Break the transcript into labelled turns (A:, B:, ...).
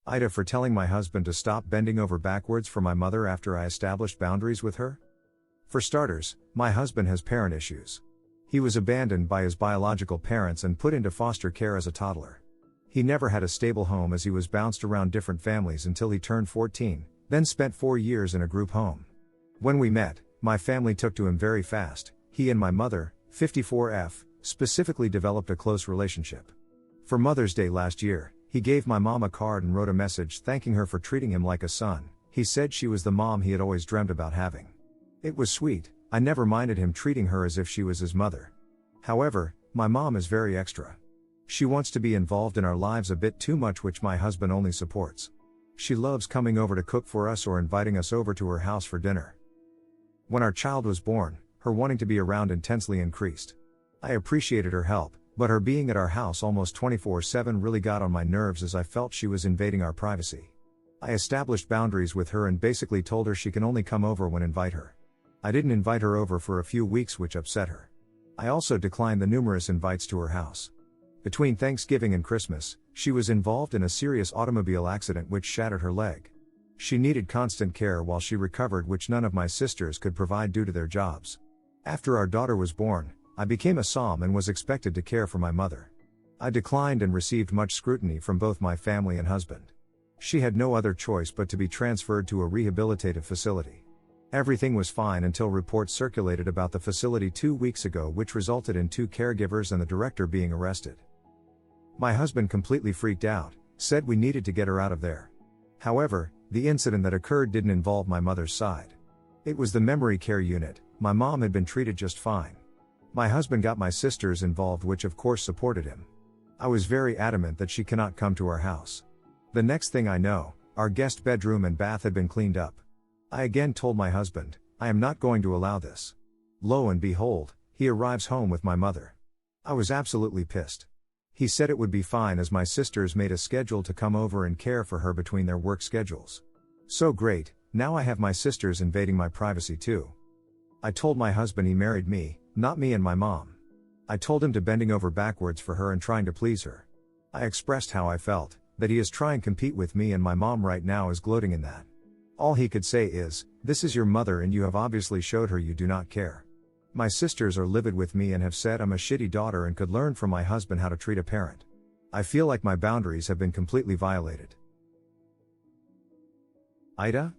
A: AITA for telling my husband to stop bending over backwards for my mother after I established boundaries with her? For starters, my husband has parent issues. He was abandoned by his biological parents and put into foster care as a toddler. He never had a stable home as he was bounced around different families until he turned 14, then spent 4 years in a group home. When we met, my family took to him very fast. He and my mother, 54F, specifically developed a close relationship. For Mother's Day last year, he gave my mom a card and wrote a message thanking her for treating him like a son. He said she was the mom he had always dreamt about having. It was sweet. I never minded him treating her as if she was his mother. However, my mom is very extra. She wants to be involved in our lives a bit too much, which my husband only supports. She loves coming over to cook for us or inviting us over to her house for dinner. When our child was born, her wanting to be around intensely increased. I appreciated her help, but her being at our house almost 24/7 really got on my nerves as I felt she was invading our privacy. I established boundaries with her and basically told her she can only come over when I invite her. I didn't invite her over for a few weeks, which upset her. I also declined the numerous invites to her house. Between Thanksgiving and Christmas, she was involved in a serious automobile accident which shattered her leg. She needed constant care while she recovered, which none of my sisters could provide due to their jobs. After our daughter was born, I became a SOM and was expected to care for my mother. I declined and received much scrutiny from both my family and husband. She had no other choice but to be transferred to a rehabilitative facility. Everything was fine until reports circulated about the facility 2 weeks ago, which resulted in 2 caregivers and the director being arrested. My husband completely freaked out, said we needed to get her out of there. However, the incident that occurred didn't involve my mother's side. It was the memory care unit. My mom had been treated just fine. My husband got my sisters involved, which of course supported him. I was very adamant that she cannot come to our house. The next thing I know, our guest bedroom and bath had been cleaned up. I again told my husband, I am not going to allow this. Lo and behold, he arrives home with my mother. I was absolutely pissed. He said it would be fine as my sisters made a schedule to come over and care for her between their work schedules. So great, now I have my sisters invading my privacy too. I told my husband he married me, not me and my mom. I told him to bending over backwards for her and trying to please her. I expressed how I felt, that he is trying to compete with me and my mom right now is gloating in that. All he could say is, this is your mother and you have obviously showed her you do not care. My sisters are livid with me and have said I'm a shitty daughter and could learn from my husband how to treat a parent. I feel like my boundaries have been completely violated. AITA?